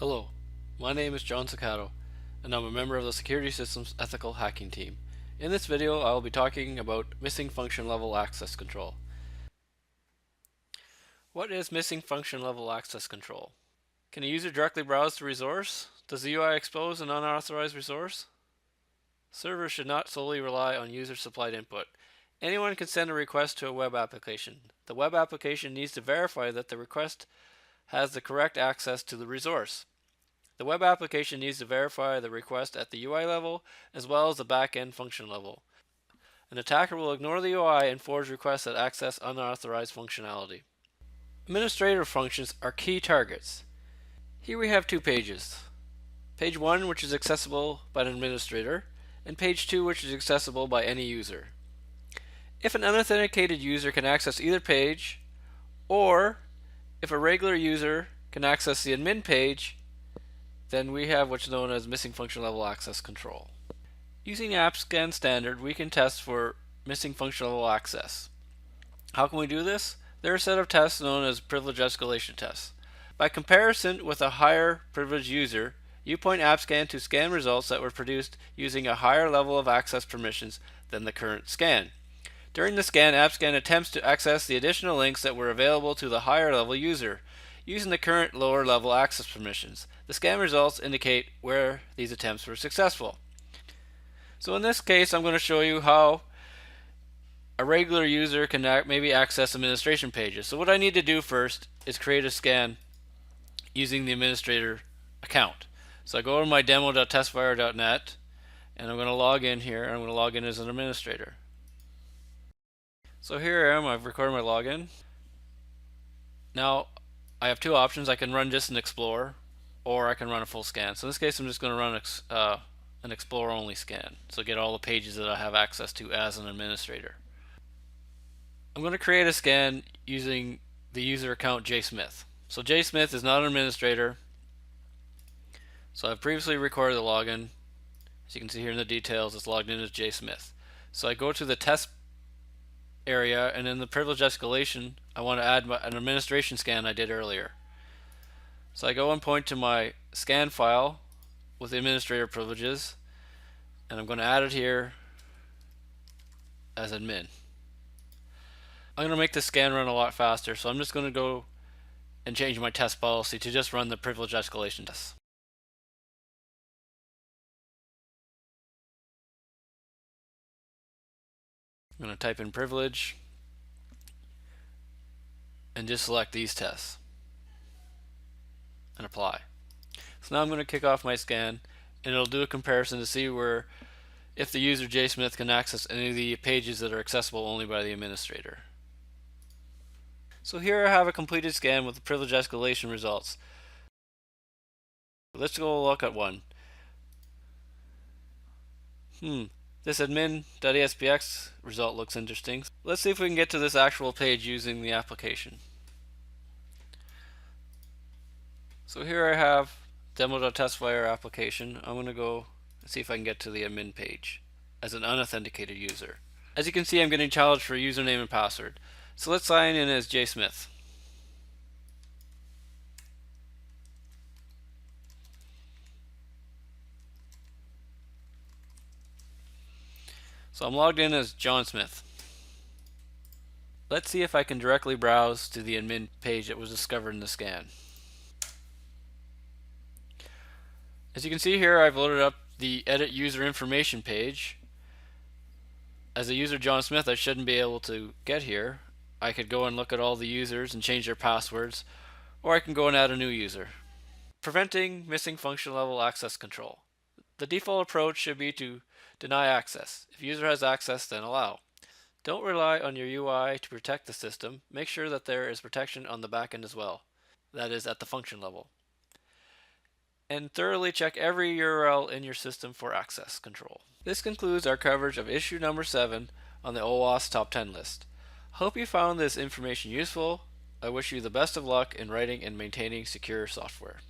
Hello, my name is John Sacato, and I'm a member of the Security Systems Ethical Hacking Team. In this video, I will be talking about missing function level access control. What is missing function level access control? Can a user directly browse the resource? Does the UI expose an unauthorized resource? Servers should not solely rely on user-supplied input. Anyone can send a request to a web application. The web application needs to verify that the request has the correct access to the resource. The web application needs to verify the request at the UI level as well as the back-end function level. An attacker will ignore the UI and forge requests that access unauthorized functionality. Administrator functions are key targets. Here we have two pages. Page 1, which is accessible by an administrator, and page 2, which is accessible by any user. If an unauthenticated user can access either page, or if a regular user can access the admin page, then we have what's known as missing function level access control. Using i-AWCS standard, we can test for missing function level access. How can we do this? There are a set of tests known as privilege escalation tests. By comparison with a higher privileged user, you point i-AWCS to scan results that were produced using a higher level of access permissions than the current scan. During the scan, i-AWCS attempts to access the additional links that were available to the higher level user using the current lower level access permissions. The scan results indicate where these attempts were successful. So in this case, I'm going to show you how a regular user can maybe access administration pages. So what I need to do first is create a scan using the administrator account. So I go to my demo.testfire.net and I'm going to log in here, and I'm going to log in as an administrator. So here I am, I've recorded my login. Now I have two options. I can run just an Explorer, or I can run a full scan. So in this case, I'm just going to run an Explorer only scan, so get all the pages that I have access to as an administrator. I'm going to create a scan using the user account jsmith. So jsmith is not an administrator. So I've previously recorded the login. As you can see here in the details, it's logged in as jsmith. So I go to the test area, and in the privilege escalation, I want to add an administration scan I did earlier. So I go and point to my scan file with the administrator privileges, and I'm going to add it here as admin. I'm going to make the scan run a lot faster, so I'm just going to go and change my test policy to just run the privilege escalation test. I'm going to type in privilege and just select these tests and apply. So now I'm going to kick off my scan, and it'll do a comparison to see where if the user jsmith can access any of the pages that are accessible only by the administrator. So here I have a completed scan with the privilege escalation results. Let's go look at one. This admin.aspx result looks interesting. Let's see if we can get to this actual page using the application. So here I have demo.testfire application. I'm going to go and see if I can get to the admin page as an unauthenticated user. As you can see, I'm getting challenged for username and password. So let's sign in as jsmith. So I'm logged in as John Smith. Let's see if I can directly browse to the admin page that was discovered in the scan. As you can see here, I've loaded up the edit user information page. As a user John Smith, I shouldn't be able to get here. I could go and look at all the users and change their passwords, or I can go and add a new user. Preventing missing function level access control. The default approach should be to deny access. If user has access, then allow. Don't rely on your UI to protect the system. Make sure that there is protection on the back end as well, that is at the function level. And thoroughly check every URL in your system for access control. This concludes our coverage of issue number 7 on the OWASP Top 10 list. Hope you found this information useful. I wish you the best of luck in writing and maintaining secure software.